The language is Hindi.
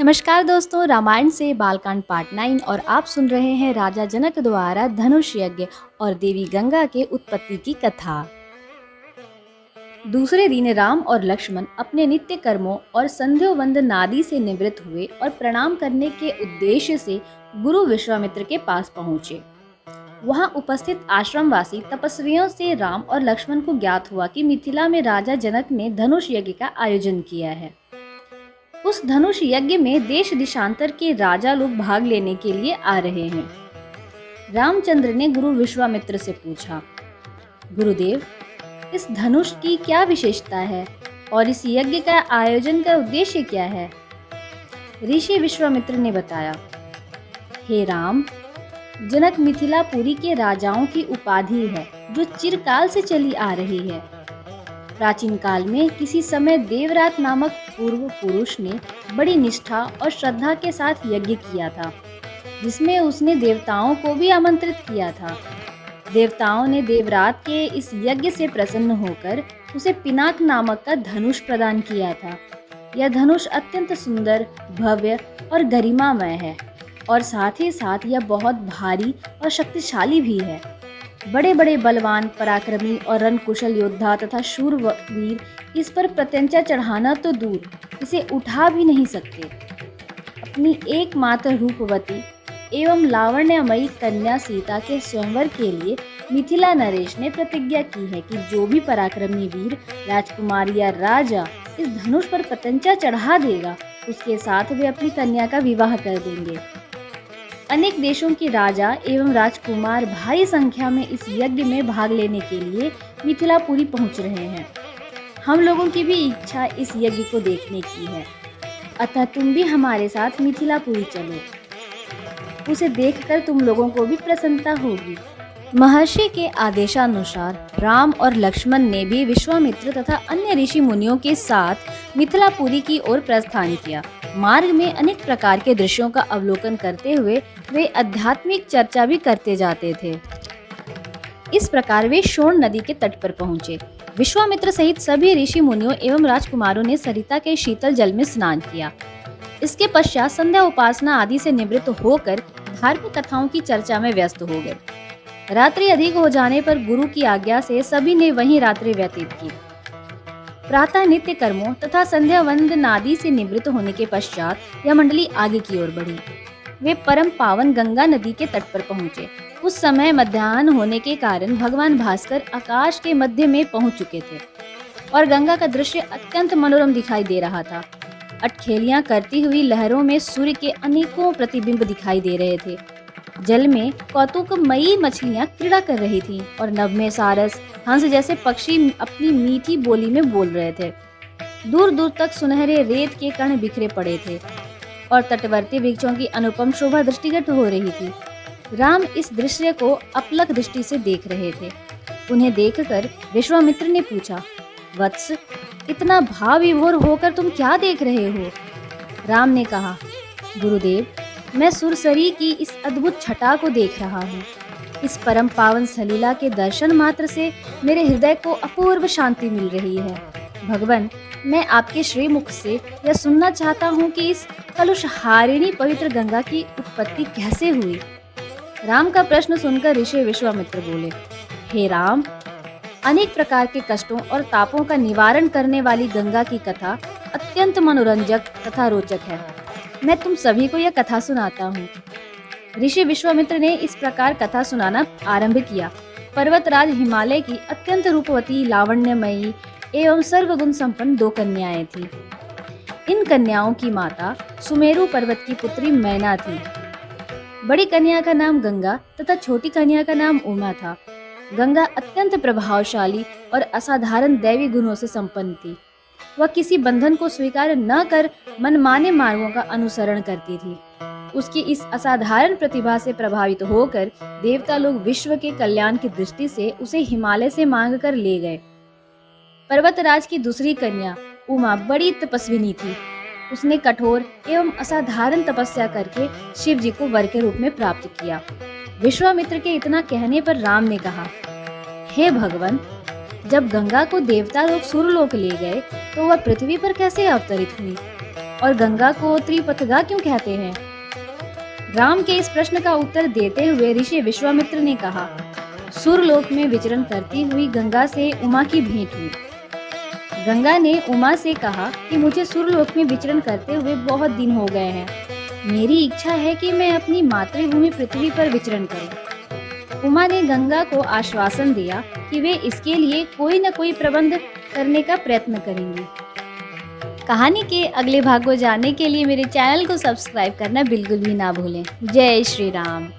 नमस्कार दोस्तों, रामायण से बालकांड पार्ट 9 और आप सुन रहे हैं राजा जनक द्वारा धनुष यज्ञ और देवी गंगा के उत्पत्ति की कथा। दूसरे दिन राम और लक्ष्मण अपने नित्य कर्मों और संध्योवंदन आदि से निवृत्त हुए और प्रणाम करने के उद्देश्य से गुरु विश्वामित्र के पास पहुँचे। वहां उपस्थित आश्रमवासी तपस्वियों से राम और लक्ष्मण को ज्ञात हुआ कि मिथिला में राजा जनक ने धनुष यज्ञ का आयोजन किया है। उस धनुष यज्ञ में देश देशांतर के राजा लोग भाग लेने के लिए आ रहे हैं। रामचंद्र ने गुरु विश्वामित्र से पूछा, गुरुदेव, इस धनुष की क्या विशेषता है और इस यज्ञ का आयोजन का उद्देश्य क्या है? ऋषि विश्वामित्र ने बताया, हे राम, जनक मिथिलापुरी के राजाओं की उपाधि है जो चिरकाल से चली आ रही है। प्राचीन काल में किसी समय देवरात नामक पूर्व पुरुष ने बड़ी निष्ठा और श्रद्धा के साथ यज्ञ किया था, जिसमें उसने देवताओं को भी आमंत्रित किया था। देवताओं ने देवरात के इस यज्ञ से प्रसन्न होकर उसे पिनाक नामक का धनुष प्रदान किया था। यह धनुष अत्यंत सुंदर, भव्य और गरिमामय है और साथ ही साथ यह बहुत भारी और शक्तिशाली भी है। बड़े बड़े बलवान, पराक्रमी और रणकुशल योद्धा तथा शूरवीर इस पर प्रत्यंचा चढ़ाना तो दूर, इसे उठा भी नहीं सकते। अपनी एकमात्र रूपवती एवं लावण्यमयी कन्या सीता के स्वयंवर के लिए मिथिला नरेश ने प्रतिज्ञा की है कि जो भी पराक्रमी वीर, राजकुमार या राजा इस धनुष पर प्रत्यंचा चढ़ा देगा, उसके साथ वे अपनी कन्या का विवाह कर देंगे। अनेक देशों के राजा एवं राजकुमार भारी संख्या में इस यज्ञ में भाग लेने के लिए मिथिलापुरी पहुंच रहे हैं। हम लोगों की भी इच्छा इस यज्ञ को देखने की है, अतः तुम भी हमारे साथ मिथिलापुरी चलो। उसे देखकर तुम लोगों को भी प्रसन्नता होगी। महर्षि के आदेशानुसार राम और लक्ष्मण ने भी विश्वामित्र तथा अन्य ऋषि मुनियों के साथ मिथिलापुरी की ओर प्रस्थान किया। मार्ग में अनेक प्रकार के दृश्यों का अवलोकन करते हुए वे आध्यात्मिक चर्चा भी करते जाते थे। इस प्रकार वे शोण नदी के तट पर पहुंचे। विश्वामित्र सहित सभी ऋषि मुनियों एवं राजकुमारों ने सरिता के शीतल जल में स्नान किया। इसके पश्चात संध्या उपासना आदि से निवृत्त होकर धार्मिक कथाओं की चर्चा में व्यस्त हो गए। रात्रि अधिक हो जाने पर गुरु की आज्ञा से सभी ने वहीं रात्रि व्यतीत की। प्रातः नित्य कर्मों तथा संध्या वंदन आदि से निवृत्त होने के पश्चात यह मंडली आगे की ओर बढ़ी। वे परम पावन गंगा नदी के तट पर पहुंचे। उस समय मध्याह्न होने के कारण भगवान भास्कर आकाश के मध्य में पहुंच चुके थे और गंगा का दृश्य अत्यंत मनोरम दिखाई दे रहा था। अटखेलियां करती हुई लहरों में सूर्य के अनेकों प्रतिबिंब दिखाई दे रहे थे। जल में कौतुकमयी मछलियां क्रीड़ा कर रही थीं और नभ में सारस, हंस जैसे पक्षी अपनी मीठी बोली में बोल रहे थे। दूर दूर तक सुनहरे रेत के कण बिखरे पड़े थे और तटवर्ती वृक्षों की अनुपम शोभा दृष्टिगत हो रही थी। राम इस दृश्य को अपलक दृष्टि से देख रहे थे। उन्हें देखकर विश्वामित्र ने पूछा, वत्स, इतना भाव विभोर होकर तुम क्या देख रहे हो? राम ने कहा, गुरुदेव, मैं सुरसरी की इस अद्भुत छटा को देख रहा हूँ। इस परम पावन सलीला के दर्शन मात्र से मेरे हृदय को अपूर्व शांति मिल रही है। भगवान, मैं आपके श्रीमुख से यह सुनना चाहता हूँ कि इस कलुषहारिणी पवित्र गंगा की उत्पत्ति कैसे हुई? राम का प्रश्न सुनकर ऋषि विश्वामित्र बोले, हे राम, अनेक प्रकार के कष्टों और तापों का निवारण करने वाली गंगा की कथा अत्यंत मनोरंजक तथा रोचक है। मैं तुम सभी को यह कथा सुनाता हूँ। ऋषि विश्वामित्र ने इस प्रकार कथा सुनाना आरंभ किया। पर्वतराज हिमालय की अत्यंत रूपवती, लावण्यमयी एवं सर्वगुण संपन्न 2 कन्याएं थीं। इन कन्याओं की माता सुमेरु पर्वत की पुत्री मैना थी। बड़ी कन्या का नाम गंगा तथा छोटी कन्या का नाम उमा था। गंगा अत्यंत प्रभावशाली और असाधारण दैवी गुणों से संपन्न थी। वह किसी बंधन को स्वीकार न कर मनमाने मार्गों का अनुसरण करती थी। उसकी इस असाधारण प्रतिभा से प्रभावित होकर देवता लोग विश्व के कल्याण की दृष्टि से उसे हिमालय से मांग कर ले गए। पर्वतराज की दूसरी कन्या उमा बड़ी तपस्विनी थी। उसने कठोर एवं असाधारण तपस्या करके शिव जी को वर के रूप में प्राप्त किया। विश्वामित्र के इतना कहने पर राम ने कहा, हे भगवान, जब गंगा को देवता लोग सुरलोक ले गए तो वह पृथ्वी पर कैसे अवतरित हुई? और गंगा को त्रिपथगा क्यों कहते हैं? राम के इस प्रश्न का उत्तर देते हुए ऋषि विश्वामित्र ने कहा, सुरलोक में विचरण करती हुई गंगा से उमा की भेंट हुई। गंगा ने उमा से कहा कि मुझे सुरलोक में विचरण करते हुए बहुत दिन हो गए हैं। मेरी इच्छा है कि मैं अपनी मातृभूमि पृथ्वी पर विचरण करूं। उमा ने गंगा को आश्वासन दिया कि वे इसके लिए कोई न कोई प्रबंध करने का प्रयत्न करेंगी। कहानी के अगले भाग को जानने के लिए मेरे चैनल को सब्सक्राइब करना बिल्कुल भी ना भूलें। जय श्री राम।